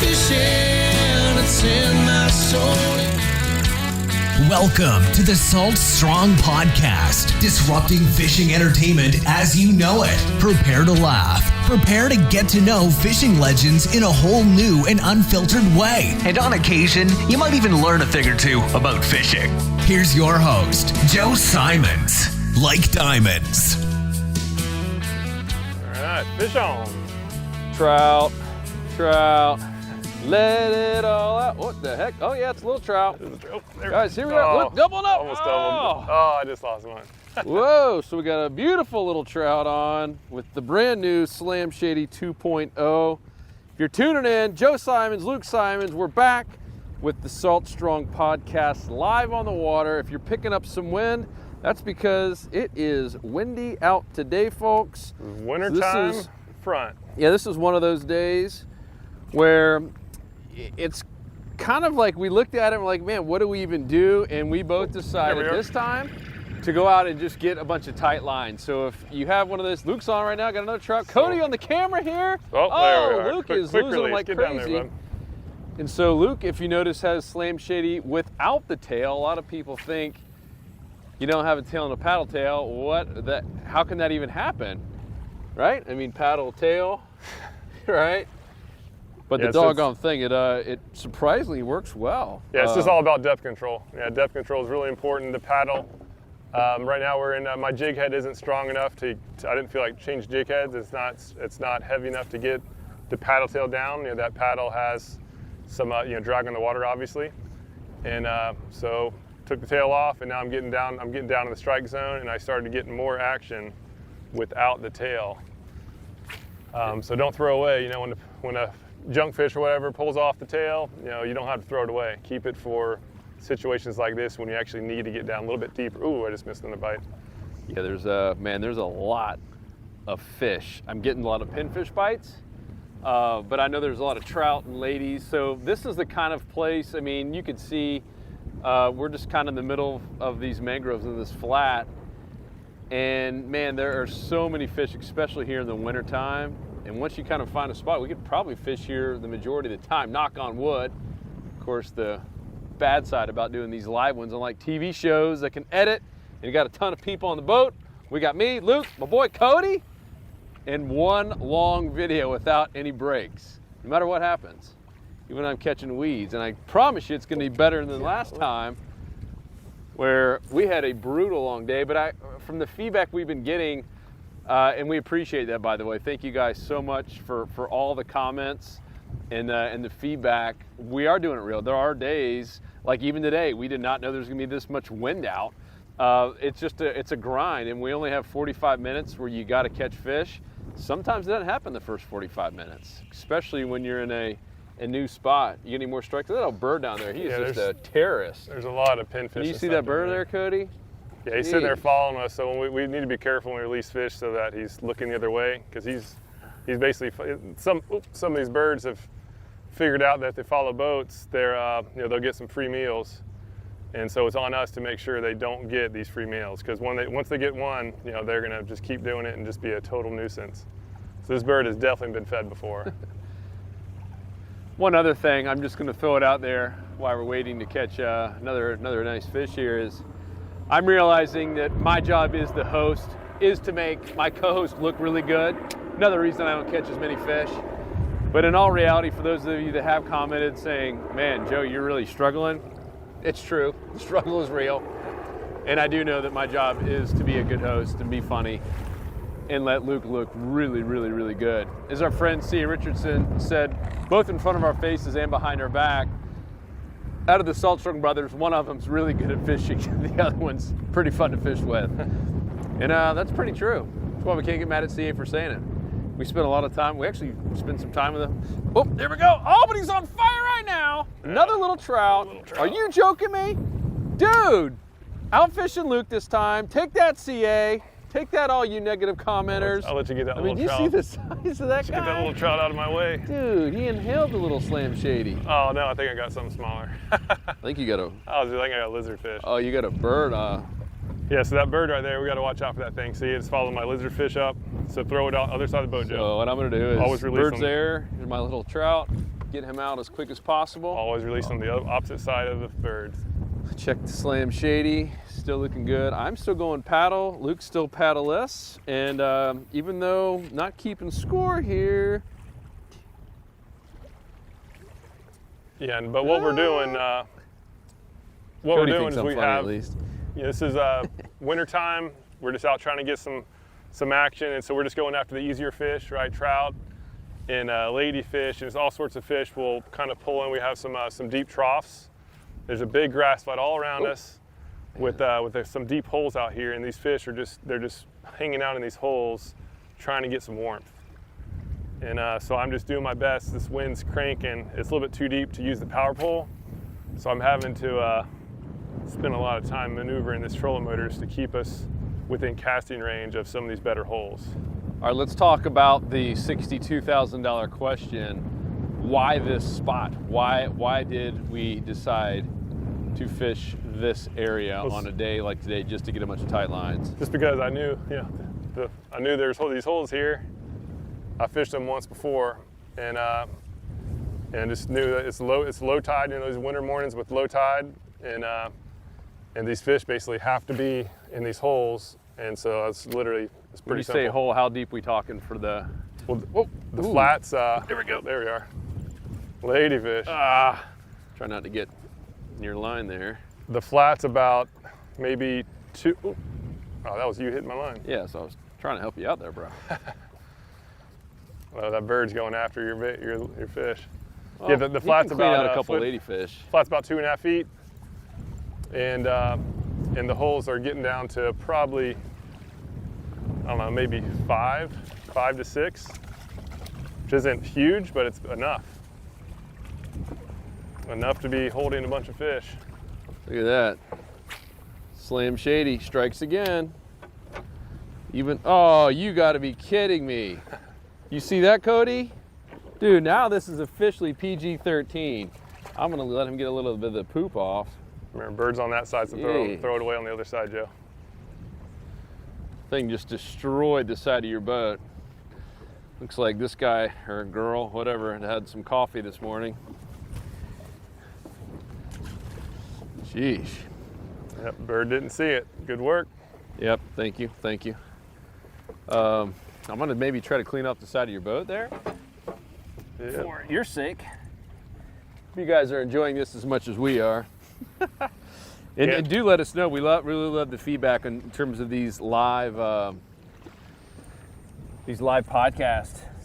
fishing, it's in my soul. Welcome to the Salt Strong Podcast, disrupting fishing entertainment as you know it. Prepare to laugh. Prepare to get to know fishing legends in a whole new and unfiltered way. And on occasion, you might even learn a thing or two about fishing. Here's your host, Joe Simons. Like diamonds. All right, fish on. Trout. Let it all out. What the heck? Oh, yeah, it's a little trout. Guys, here we go. Look, doubling up. Almost doubled. Oh, I just lost one. Whoa, so we got a beautiful little trout on with the brand new Slam Shady 2.0. If you're tuning in, Joe Simons, Luke Simons, we're back with the Salt Strong Podcast live on the water. If you're picking up some wind, that's because it is windy out today, folks. Wintertime front. Yeah, this is one of those days where it's kind of like we looked at it and we're like, man, what do we even do? And we both decided this time to go out and just get a bunch of tight lines. So if you have one of those, Luke's on right now, got another trout. Cody on the camera here. Oh, Luke is losing them like crazy. And so Luke, if you notice, has Slam Shady without the tail. A lot of people think you don't have a tail and a paddle tail. How can that even happen? Right? I mean, paddle tail, right? But the doggone thing, it surprisingly works well. Yeah, it's just all about depth control. Yeah, depth control is really important. The paddle, right now we're in, my jig head isn't strong enough I didn't feel like change jig heads. It's not heavy enough to get the paddle tail down. You know, that paddle has some, drag on the water, obviously. And so took the tail off, and now I'm getting down in the strike zone, and I started getting more action without the tail. So don't throw away, when a junk fish or whatever pulls off the tail, you don't have to throw it away. Keep it for situations like this when you actually need to get down a little bit deeper. Ooh, I just missed another bite. Yeah, there's a lot of fish. I'm getting a lot of pinfish bites, but I know there's a lot of trout and ladies. So this is the kind of place, I mean, you could see we're just kind of in the middle of these mangroves in this flat. And man, there are so many fish, especially here in the wintertime. And once you kind of find a spot, we could probably fish here the majority of the time, knock on wood. Of course, the bad side about doing these live ones, unlike TV shows that can edit, and you got a ton of people on the boat. We got me, Luke, my boy Cody, and one long video without any breaks, no matter what happens, even when I'm catching weeds. And I promise you it's gonna be better than last time, where we had a brutal long day. But from the feedback we've been getting, and we appreciate that, by the way. Thank you guys so much for all the comments and the feedback. We are doing it real. There are days, like even today, we did not know there's gonna be this much wind out. It's a grind, and we only have 45 minutes where you gotta catch fish. Sometimes it doesn't happen the first 45 minutes, especially when you're in a new spot. You get any more strikes? Look at that little bird down there. He is just a terrorist. There's a lot of pinfish. Can you see that bird there, Cody? Yeah, he's sitting there following us, so we need to be careful when we release fish so that he's looking the other way, because he's basically, some of these birds have figured out that if they follow boats, they'll get some free meals. And so it's on us to make sure they don't get these free meals, because once they get one, they're gonna just keep doing it and just be a total nuisance. So this bird has definitely been fed before. One other thing, I'm just gonna throw it out there while we're waiting to catch another nice fish here, is I'm realizing that my job as the host is to make my co-host look really good. Another reason I don't catch as many fish. But in all reality, for those of you that have commented saying, man, Joe, you're really struggling, it's true. The struggle is real. And I do know that my job is to be a good host and be funny and let Luke look really, really, really good. As our friend C. Richardson said, both in front of our faces and behind our back, out of the Salt Strong brothers, one of them's really good at fishing. The other one's pretty fun to fish with. And that's pretty true. That's why we can't get mad at CA for saying it. We spent a lot of time. We actually spent some time with him. Oh, there we go. Oh, but he's on fire right now. Another little trout. Are you joking me? Dude, out fishing Luke this time. Take that, CA. Take that, all you negative commenters. I'll let you get that little trout. I mean, do you see the size of that guy? Get that little trout out of my way. Dude, he inhaled the little Slam Shady. Oh, no, I think I got something smaller. I think you got a... I think I got a lizardfish. Oh, you got a bird. Yeah, so that bird right there, we got to watch out for that thing. See, it's following my lizardfish up. So throw it out other side of the boat, Joe. So what I'm going to do is, always release bird's them. there. Here's my little trout. get him out as quick as possible. Always release on the opposite side of the birds. Check the Slam Shady, still looking good. I'm still going paddle, Luke's still paddleless, and even though not keeping score here. Yeah, but what we're doing, is we have, at least. This is winter time. We're just out trying to get some action, and so we're just going after the easier fish, right? Trout and ladyfish, and it's all sorts of fish we'll kind of pull in. We have some deep troughs. There's a big grass bite all around us with some deep holes out here, and these fish are just hanging out in these holes trying to get some warmth. And so I'm just doing my best. This wind's cranking. It's a little bit too deep to use the power pole, so I'm having to spend a lot of time maneuvering this trolling motors to keep us within casting range of some of these better holes. All right, let's talk about the $62,000 question. Why this spot? Why did we decide to fish this area on a day like today just to get a bunch of tight lines? Just because I knew, I knew there's these holes here. I fished them once before, and just knew that it's low tide. Those winter mornings with low tide, and these fish basically have to be in these holes, and so it's pretty simple. When you say hole, how deep we talking for the? Well, the flats. There we go. There we are. Ladyfish. Try not to get near line there. The flat's about maybe 2. Oh, that was you hitting my line. Yeah, so I was trying to help you out there, bro. Well, that bird's going after your fish. Well, yeah, the flat's you can clean about out a couple ladyfish. Flat's about 2.5 feet, and the holes are getting down to probably, I don't know, maybe 5 to 6, which isn't huge, but it's enough to be holding a bunch of fish. Look at that. Slam Shady strikes again. Oh, you got to be kidding me. You see that, Cody? Dude, now this is officially PG-13. I'm going to let him get a little bit of the poop off. Remember, birds on that side, so throw it away on the other side, Joe. Thing just destroyed the side of your boat. Looks like this guy or girl, whatever, had some coffee this morning. Sheesh. Yep, bird didn't see it. Good work. Yep, thank you. I'm gonna maybe try to clean up the side of your boat there. Yeah. For your sake. If you guys are enjoying this as much as we are. And do let us know. We really love the feedback in terms of these live podcast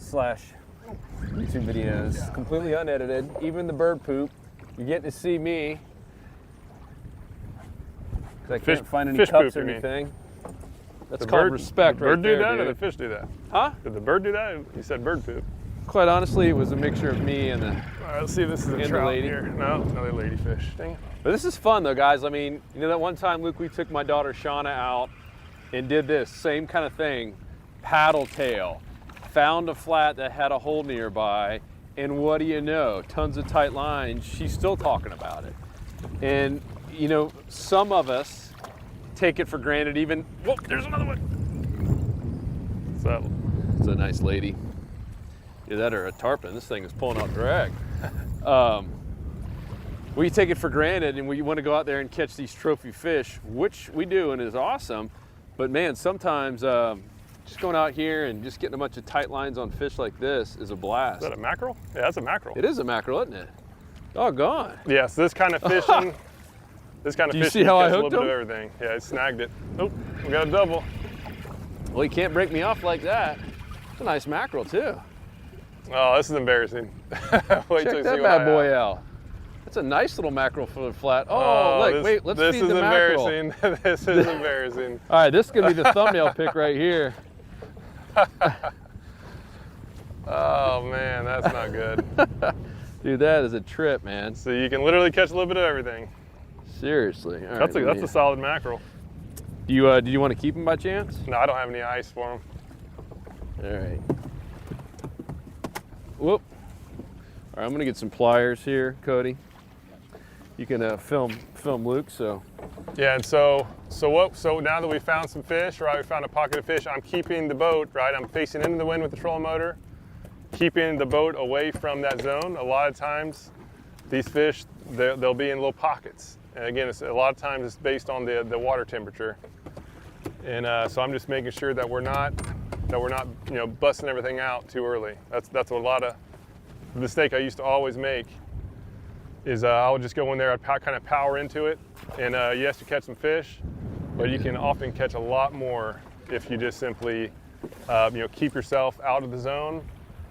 / YouTube videos, completely unedited. Even the bird poop, you get to see me. I can't find any cups or anything. That's called respect, right there, dude. Did the bird do that, dude. or the fish do that? Huh? Did the bird do that? You said bird poop. Quite honestly, it was a mixture of me and the. All right, let's see if this is a trout lady here. No, another ladyfish. Dang it. But this is fun, though, guys. I mean, that one time, Luke, we took my daughter Shauna out and did this same kind of thing, paddle tail. Found a flat that had a hole nearby, and what do you know? Tons of tight lines. She's still talking about it. And, some of us take it for granted even. Whoa, there's another one. What's that? It's a nice lady. Either that or a tarpon. This thing is pulling out drag. We take it for granted, and we want to go out there and catch these trophy fish, which we do and is awesome. But man, sometimes just going out here and just getting a bunch of tight lines on fish like this is a blast. Is that a mackerel? Yeah, that's a mackerel. It is a mackerel, isn't it? Doggone. Yes, this kind of fishing. Do you see how I hooked a little bit him? of everything. Yeah, I snagged it. Oh, we got a double. Well, you can't break me off like that. It's a nice mackerel too. Oh, this is embarrassing. Check that bad boy out. That's a nice little mackerel for the flat. Oh, look, wait, let's feed the mackerel. This is embarrassing. All right, this is gonna be the thumbnail pic right here. Oh man, that's not good. Dude, that is a trip, man. So you can literally catch a little bit of everything. Seriously. All right, that's a solid mackerel. Do you want to keep him by chance? No, I don't have any ice for him. All right. Whoop. All right, I'm gonna get some pliers here, Cody. You can film Luke. So. Yeah, and so now that we found some fish, right? We found a pocket of fish. I'm keeping the boat, right? I'm facing into the wind with the trolling motor, keeping the boat away from that zone. A lot of times, these fish, they'll be in little pockets. And again, a lot of times it's based on the water temperature. And so I'm just making sure that we're not busting everything out too early. That's a lot of the mistake I used to always make. Is I would just go in there, I'd kind of power into it, and yes, you catch some fish, but you can often catch a lot more if you just simply, keep yourself out of the zone,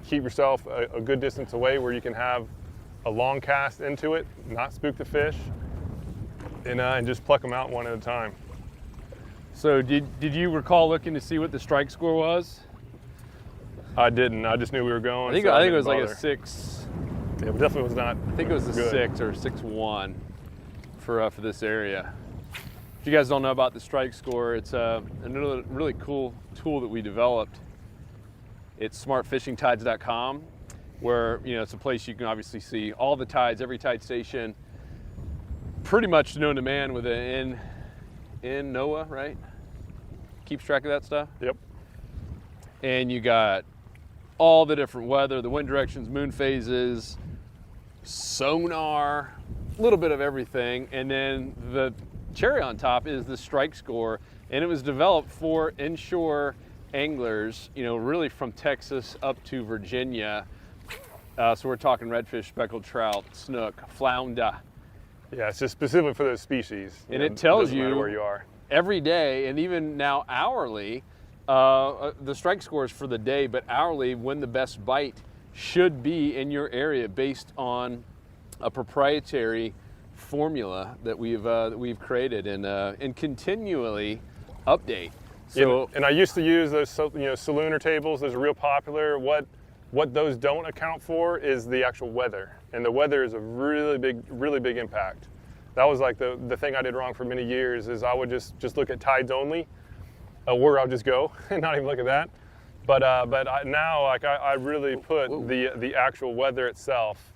keep yourself a good distance away where you can have a long cast into it, not spook the fish, and just pluck them out one at a time. So did you recall looking to see what the strike score was? I didn't. I just knew we were going. I think it was like a 6. Yeah, but definitely was not. I think it was a good. 6 or 6-1 for this area. If you guys don't know about the strike score, it's another really cool tool that we developed. It's smartfishingtides.com, where it's a place you can obviously see all the tides, every tide station, pretty much known to man with an in NOAA, right? Keeps track of that stuff. Yep. And you got all the different weather, the wind directions, moon phases, sonar, a little bit of everything. And then the cherry on top is the strike score. And it was developed for inshore anglers, really from Texas up to Virginia. So we're talking redfish, speckled trout, snook, flounder. Yeah, it's just specifically for those species. And it tells doesn't matter where you are. Every day, and even now hourly, the strike scores for the day, but hourly, when the best bite should be in your area based on a proprietary formula that we've created and continually update. So, and I used to use those salooner tables. Those are real popular. What those don't account for is the actual weather, and the weather is a really big impact. That was like the thing I did wrong for many years. Is I would just look at tides only. Where I'll just go and not even look at that. But now I really put the actual weather itself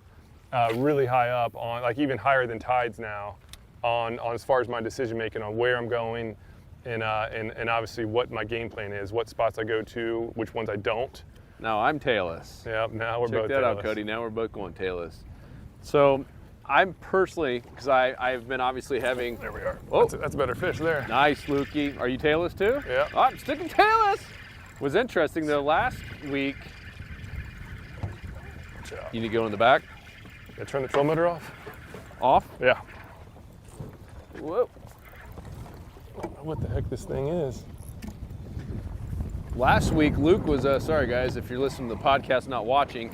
really high up on, like even higher than tides now, on as far as my decision making on where I'm going, and obviously what my game plan is, what spots I go to, which ones I don't. Now I'm tailless. Yep. Now we're both Check that tailless. out, Cody. Now we're both going tailless. So I'm personally, because I've been obviously having. There we are. Oh, That's a better fish there. Nice, Lukey. Are you tailless too? Yeah. Oh, I'm sticking tailless. Was interesting though. Last week, you need to go in the back. Yeah, turn the troll motor off. Off. Yeah. Whoa. I don't know what the heck this thing is. Last week, Luke was, sorry guys, if you're listening to the podcast, not watching,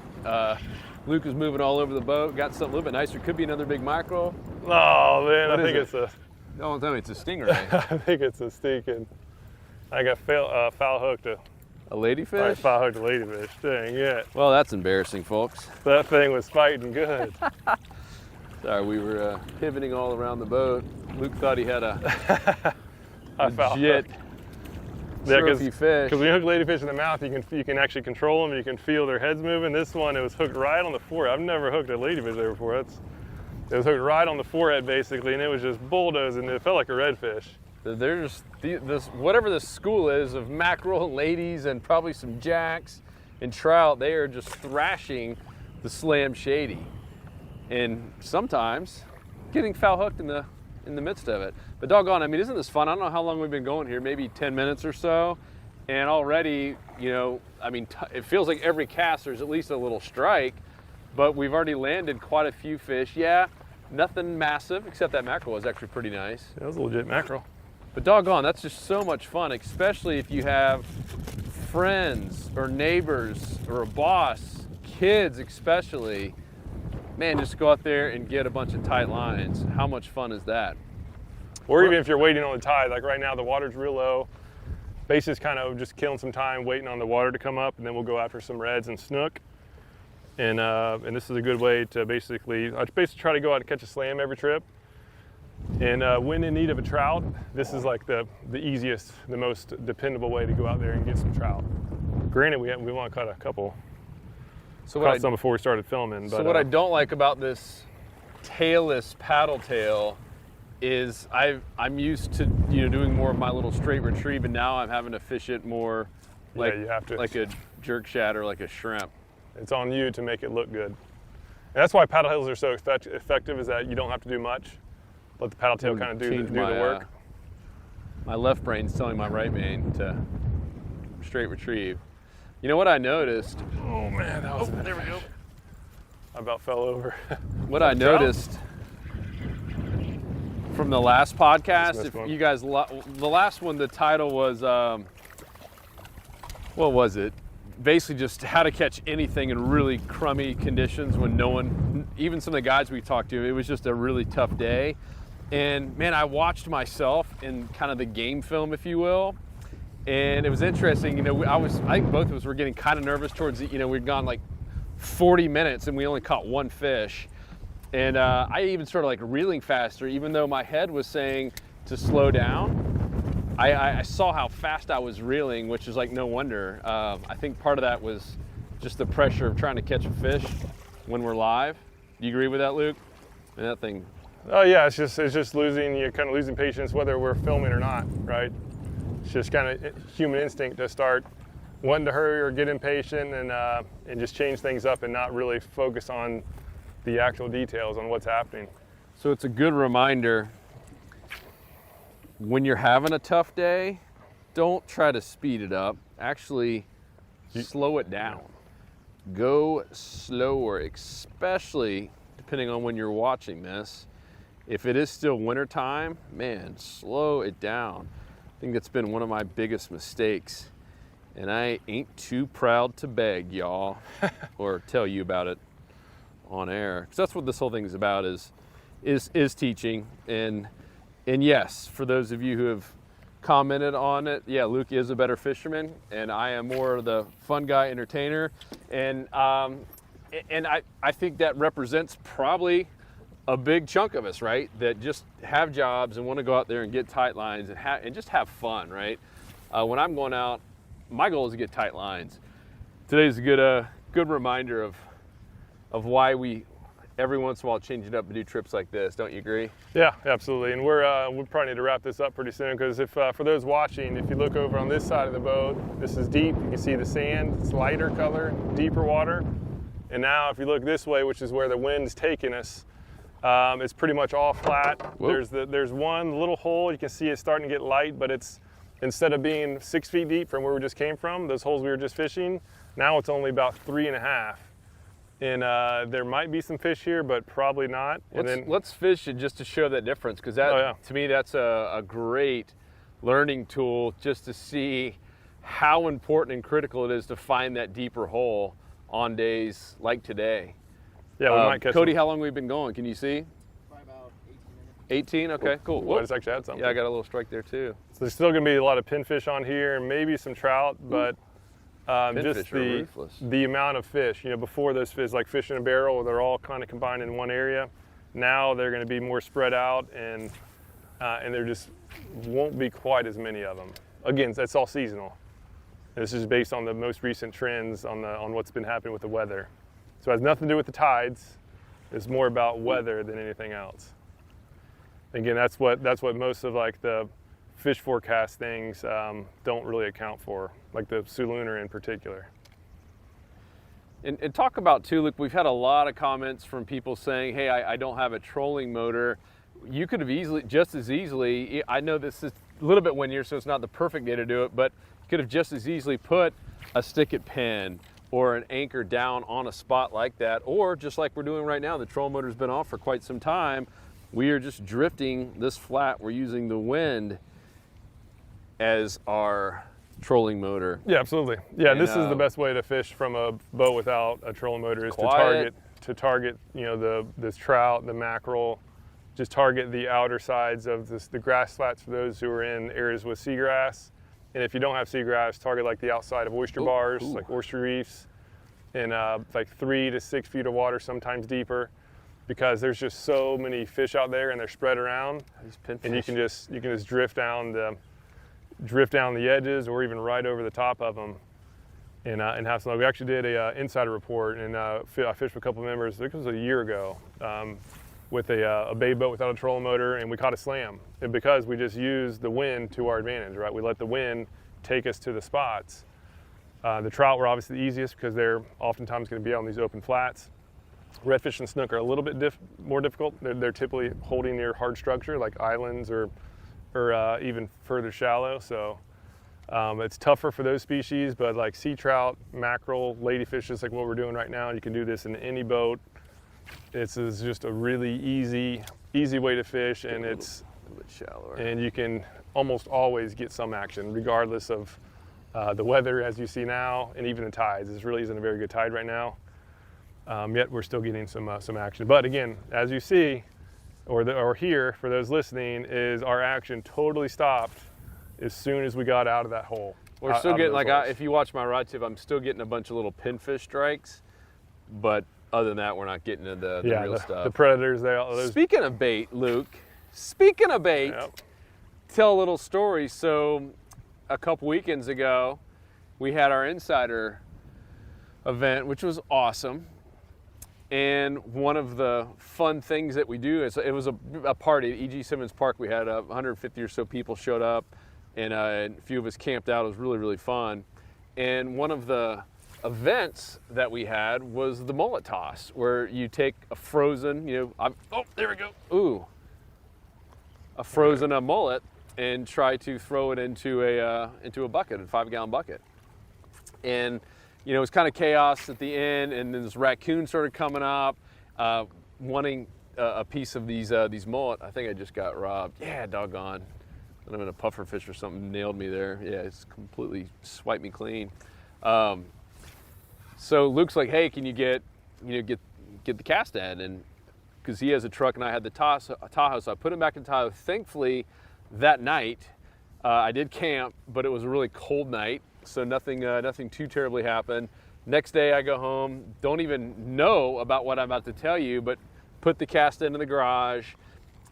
Luke was moving all over the boat, got something a little bit nicer. Could be another big mackerel. Oh man, What I is think it? it's a. Don't tell me it's a stingray. I think it's a stinking. I got foul hooked a ladyfish? foul hooked a ladyfish. Dang it. Well, that's embarrassing, folks. That thing was fighting good. Sorry, we were pivoting all around the boat. Luke thought he had a legit trophy fish. Because when you hook ladyfish in the mouth, you can actually control them. You can feel their heads moving. This one, it was hooked right on the forehead. I've never hooked a ladyfish there before. It was hooked right on the forehead basically, and it was just bulldozing. It felt like a redfish. There's this whatever this school is of mackerel and ladies and probably some jacks and trout. They are just thrashing the Slam Shady, and sometimes getting foul hooked in the midst of it. But doggone, I mean, isn't this fun? I don't know how long we've been going here, maybe 10 minutes or so, and already, it feels like every cast there's at least a little strike, but we've already landed quite a few fish. Yeah, nothing massive, except that mackerel was actually pretty nice. That was a legit mackerel. But doggone, that's just so much fun, especially if you have friends or neighbors or a boss, kids especially. Man, just go out there and get a bunch of tight lines. How much fun is that? Or even if you're waiting on the tide, like right now the water's real low. Basically kind of just killing some time waiting on the water to come up, and then we'll go after some reds and snook. And this is a good way to basically try to go out and catch a slam every trip. And when in need of a trout, this is like the easiest, the most dependable way to go out there and get some trout. Granted, we want to cut a couple. Caught some before we started filming. But, so what I don't like about this tailless paddle tail is I'm used to doing more of my little straight retrieve, and now I'm having to fish it more like you have to. like a jerk shad or like a shrimp. It's on you to make it look good. And that's why paddle tails are so effective, is that you don't have to do much. Let the paddle tail kind of do the work. My left brain's telling my right brain to straight retrieve. You know what I noticed? Oh man, that was there we go. I about fell over. What I noticed from the last podcast, if you guys, the last one, the title was, what was it? Basically just how to catch anything in really crummy conditions when no one, even some of the guys we talked to, it was just a really tough day. And man, I watched myself in kind of the game film, if you will. And it was interesting, you know, I think both of us were getting kind of nervous towards the, you know, we'd gone like 40 minutes and we only caught one fish. And I even started like reeling faster, even though my head was saying to slow down. I saw how fast I was reeling, which is like no wonder. I think part of that was just the pressure of trying to catch a fish when we're live. Do you agree with that, Luke? And that thing. Oh yeah, it's just you're kind of losing patience whether we're filming or not, right? It's just kind of human instinct to start wanting to hurry or get impatient and just change things up and not really focus on the actual details on what's happening. So it's a good reminder, when you're having a tough day, don't try to speed it up. Actually, slow it down. Go slower, especially depending on when you're watching this. If it is still wintertime, man, slow it down. I think that's been one of my biggest mistakes. And I ain't too proud to beg, y'all, or tell you about it on air. Because that's what this whole thing is about, is teaching. And yes, for those of you who have commented on it, yeah, Luke is a better fisherman, and I am more the fun guy, entertainer. And I think that represents probably a big chunk of us, right? That just have jobs and want to go out there and get tight lines and just have fun, right? When I'm going out, my goal is to get tight lines. Today's a good reminder of why we every once in a while change it up and do trips like this. Don't you agree? Yeah, absolutely. And we probably need to wrap this up pretty soon, because if for those watching, if you look over on this side of the boat, this is deep. You can see the sand. It's lighter color, deeper water. And now if you look this way, which is where the wind's taking us, it's pretty much all flat. Whoa. There's one little hole. You can see it's starting to get light, but it's, instead of being 6 feet deep from where we just came from, those holes we were just fishing, now it's only about 3.5. And there might be some fish here, but probably not. Let's fish it just to show that difference, because that, to me, that's a great learning tool, just to see how important and critical it is to find that deeper hole on days like today. Yeah, we might catch Cody, them. how long have we been going? Can you see? Probably about 18 minutes. 18? Okay, cool. I just actually had something. Yeah, I got a little strike there too. So there's still going to be a lot of pinfish on here, and maybe some trout, but just the amount of fish. You know, before those fish, like fish in a barrel, they're all kind of combined in one area. Now they're going to be more spread out, and there just won't be quite as many of them. Again, that's all seasonal. This is based on the most recent trends on what's been happening with the weather. So it has nothing to do with the tides. It's more about weather than anything else. Again, that's what most of like the fish forecast things don't really account for, like the Sulunar in particular. And talk about too, Luke, we've had a lot of comments from people saying, hey, I don't have a trolling motor. You could have just as easily, I know this is a little bit windier, so it's not the perfect day to do it, but you could have just as easily put a stick-it pin or an anchor down on a spot like that, or just like we're doing right now, the trolling motor's been off for quite some time. We are just drifting this flat. We're using the wind as our trolling motor. Yeah, absolutely. Yeah, and this is the best way to fish from a boat without a trolling motor, is to target, you know, this trout, the mackerel, just target the outer sides of the grass flats for those who are in areas with seagrass. And if you don't have seagrass, target like the outside of oyster bars, like oyster reefs, and like 3 to 6 feet of water, sometimes deeper, because there's just so many fish out there and they're spread around. And you can just drift down the edges or even right over the top of them, and have some. We actually did a insider report, and I fished with a couple of members. I think it was a year ago, with a bay boat without a trolling motor, and we caught a slam. And because we just used the wind to our advantage, right? We let the wind take us to the spots. The trout were obviously the easiest because they're oftentimes going to be on these open flats. Redfish and snook are a little bit more difficult. They're typically holding near hard structure like islands or even further shallow. So it's tougher for those species, but like sea trout, mackerel, ladyfish, just like what we're doing right now, you can do this in any boat. It's just a really easy way to fish, and it's a little bit shallower. And you can almost always get some action regardless of the weather, as you see now, and even the tides. This really isn't a very good tide right now. Yet we're still getting some action. But again, as you see, or hear for those listening, is our action totally stopped as soon as we got out of that hole. We're still getting, if you watch my rod tip, I'm still getting a bunch of little pinfish strikes, but other than that, we're not getting into the real stuff. The predators, Speaking of bait, Luke, yep. Tell a little story. So a couple weekends ago, we had our Insider event, which was awesome. And one of the fun things that we do is, it was a party at E.G. Simmons Park. We had 150 or so people showed up, and a few of us camped out. It was really, really fun. And one of the events that we had was the mullet toss, where you take a frozen, there we go. Ooh. A frozen mullet and try to throw it into a bucket, a 5-gallon bucket. And it was kind of chaos at the end, and then this raccoon started coming up, wanting a piece of these mullet. I think I just got robbed. Yeah, doggone. And I'm in a puffer fish or something, nailed me there. Yeah, it's completely swiped me clean. So Luke's like, hey, can you get the cast in? And because he has a truck and I had the Tahoe, so I put him back in Tahoe. Thankfully, that night, I did camp, but it was a really cold night, so nothing too terribly happened. Next day I go home, don't even know about what I'm about to tell you, but put the cast in the garage,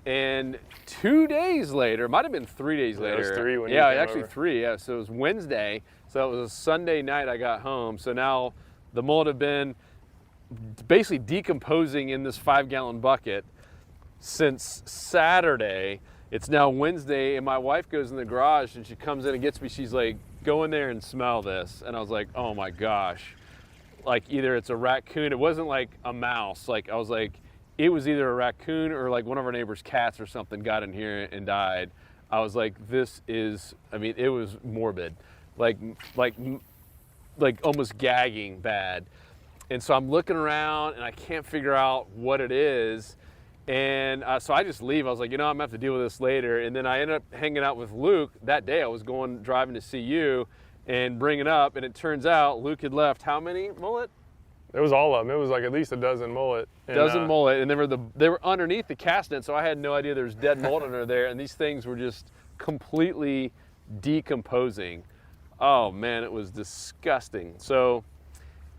and 2 days later, might have been 3 days later. It was 3 when you came actually over. 3, yeah. So it was Wednesday, so it was a Sunday night I got home. So now the mullet had been basically decomposing in this 5-gallon bucket since Saturday. It's now Wednesday, and my wife goes in the garage, and she comes in and gets me. She's like, go in there and smell this. And I was like, oh my gosh. Like, either it's a raccoon. It wasn't like a mouse. Like, I was like, it was either a raccoon or like one of our neighbor's cats or something got in here and died. I was like, it was morbid. Like almost gagging bad. And so I'm looking around and I can't figure out what it is. And so I just leave. I was like, I'm gonna have to deal with this later. And then I ended up hanging out with Luke that day. I was driving to see you and bring it up. And it turns out Luke had left how many mullet? It was all of them. It was like at least a dozen mullet. And, mullet, and they were underneath the cast net, so I had no idea there was dead mullet under there. And these things were just completely decomposing. Oh man, it was disgusting. So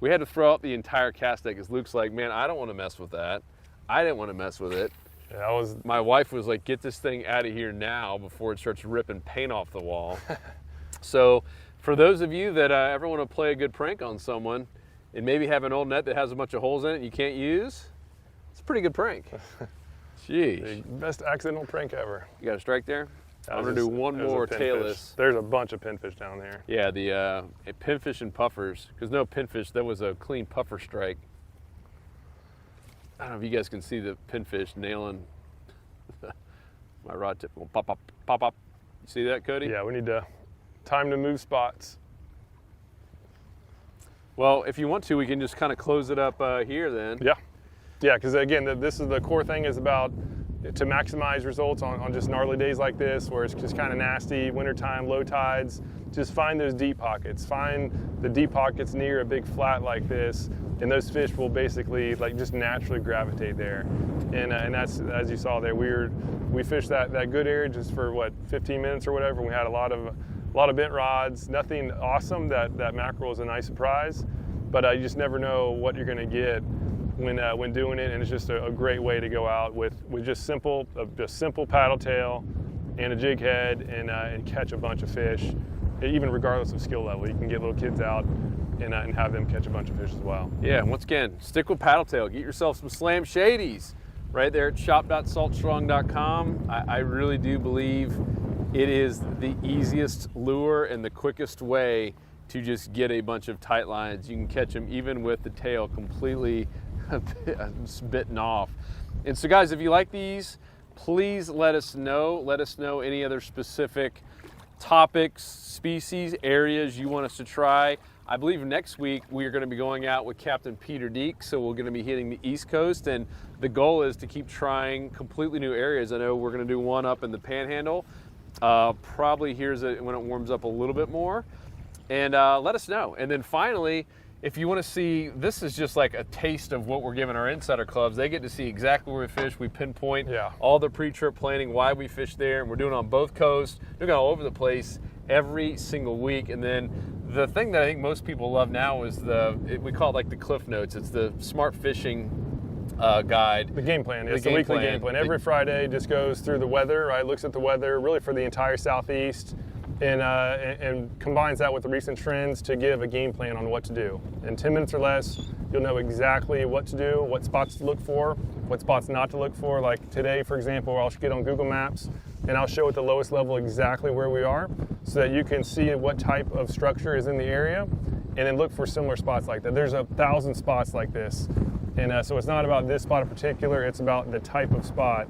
we had to throw out the entire cast net because Luke's like, man, I don't want to mess with that. I didn't want to mess with it. Yeah, My wife was like, get this thing out of here now before it starts ripping paint off the wall. So for those of you that ever want to play a good prank on someone and maybe have an old net that has a bunch of holes in it you can't use, it's a pretty good prank. Jeez. The best accidental prank ever. You got a strike there? I'm going to do one more tailless. There's a bunch of pinfish down there. Yeah, the pinfish and puffers. Because no pinfish, that was a clean puffer strike. I don't know if you guys can see the pinfish nailing my rod tip. Pop, pop, pop, pop. You see that, Cody? Yeah, we need time to move spots. Well, if you want to, we can just kind of close it up here then. Yeah, because again, this is the core thing is about to maximize results on just gnarly days like this, where it's just kind of nasty, wintertime, low tides. Just find those deep pockets. Find the deep pockets near a big flat like this, and those fish will basically like just naturally gravitate there. And that's, as you saw there, we fished that good area just for 15 minutes or whatever. We had a lot of bent rods. Nothing awesome. That mackerel was a nice surprise, but you just never know what you're going to get when doing it, and it's just a great way to go out with just simple paddle tail and a jig head and catch a bunch of fish, even regardless of skill level. You can get little kids out and have them catch a bunch of fish as well. Yeah, once again, stick with paddle tail. Get yourself some Slam Shadies right there at shop.saltstrong.com. I really do believe it is the easiest lure and the quickest way to just get a bunch of tight lines. You can catch them even with the tail completely bitten off. And so guys, if you like these, please let us know. Let us know any other specific topics, species, areas you want us to try. I believe next week we are going to be going out with Captain Peter Deek, so we're going to be hitting the East Coast, and the goal is to keep trying completely new areas. I know we're going to do one up in the Panhandle, probably here's when it warms up a little bit more, and let us know. And then finally, if you want to see, this is just like a taste of what we're giving our insider clubs. They get to see exactly where we fish. We pinpoint all the pre-trip planning, why we fish there, and we're doing it on both coasts. We're going all over the place every single week. And then the thing that I think most people love now is we call it like the Cliff Notes. It's the Smart Fishing guide. The game plan. It's the weekly game plan. Every Friday just goes through the weather, right? Looks at the weather really for the entire Southeast, and combines that with the recent trends to give a game plan on what to do. In 10 minutes or less, you'll know exactly what to do, what spots to look for, what spots not to look for. Like today, for example, I'll get on Google Maps and I'll show at the lowest level exactly where we are so that you can see what type of structure is in the area and then look for similar spots like that. There's 1,000 spots like this. And so it's not about this spot in particular, it's about the type of spot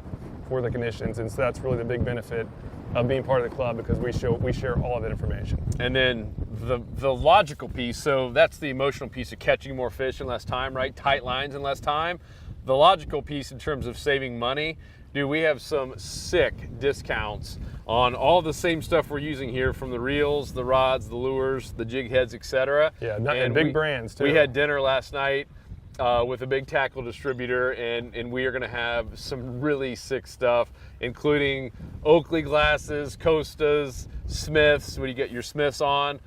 for the conditions. And so that's really the big benefit of being part of the club, because we share all of that information. And then the logical piece, so that's the emotional piece of catching more fish in less time, right? Tight lines in less time. The logical piece in terms of saving money, dude, we have some sick discounts on all the same stuff we're using here, from the reels, the rods, the lures, the jig heads, etc. Yeah, and big brands too. We had dinner last night with a big tackle distributor, and we are going to have some really sick stuff, including Oakley glasses, Costas, Smiths, when you get your Smiths on.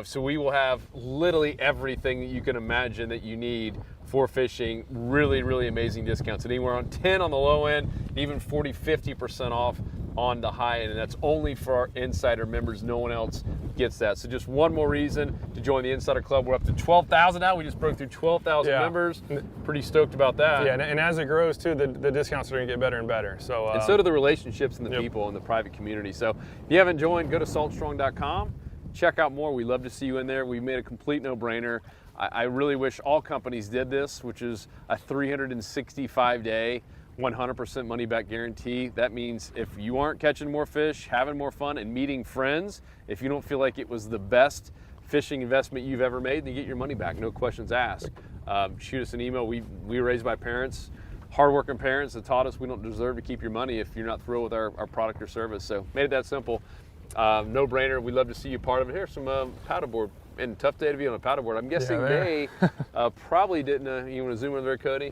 So we will have literally everything that you can imagine that you need for fishing. Really, really amazing discounts. And anywhere on 10 on the low end, even 40, 50% off on the high end. And that's only for our insider members. No one else gets that. So just one more reason to join the Insider Club. We're up to 12,000 now. We just broke through 12,000 members. Pretty stoked about that. Yeah, and as it grows too, the discounts are going to get better and better. So and so do the relationships and the people in the private community. So if you haven't joined, go to saltstrong.com. Check out more. We'd love to see you in there. We've made a complete no-brainer. I really wish all companies did this, which is a 365-day, 100% money-back guarantee. That means if you aren't catching more fish, having more fun, and meeting friends, if you don't feel like it was the best fishing investment you've ever made, then you get your money back, no questions asked. Shoot us an email. We were raised by parents, hardworking parents that taught us we don't deserve to keep your money if you're not thrilled with our product or service. So made it that simple. No-brainer. We'd love to see you part of it. Here's some paddleboard. And tough day to be on a paddleboard. I'm guessing they probably didn't. You want to zoom in there, Cody?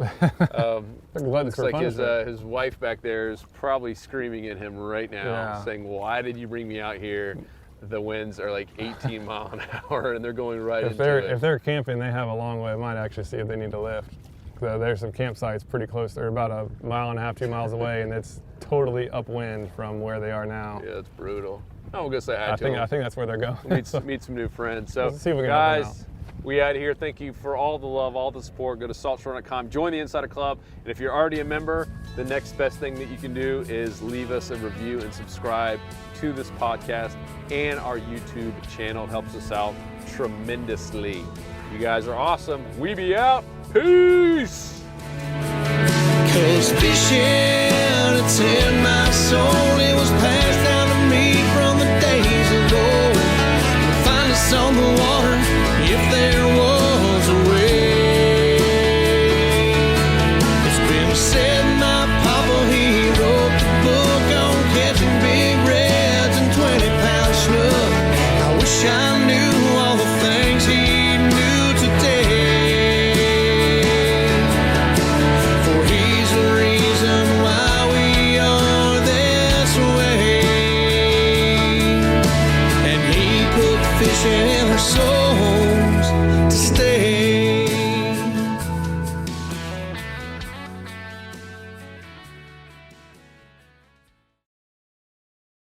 Looks like his wife back there is probably screaming at him right now, saying, "Why did you bring me out here? The winds are like 18 mile an hour, and they're going right into it." If they're camping, they have a long way. I might actually see if they need to lift. There's some campsites pretty close. They're about 1.5 miles, 2 miles away, and it's totally upwind from where they are now. Yeah, it's brutal. Oh, we'll go say hi to them. I think that's where they're going. meet some new friends. So, let's see if we can guys, we out of here. Thank you for all the love, all the support. Go to saltstrong.com. Join the Insider Club. And if you're already a member, the next best thing that you can do is leave us a review and subscribe to this podcast and our YouTube channel. It helps us out tremendously. You guys are awesome. We be out. Peace. 'Cause fishing, it's in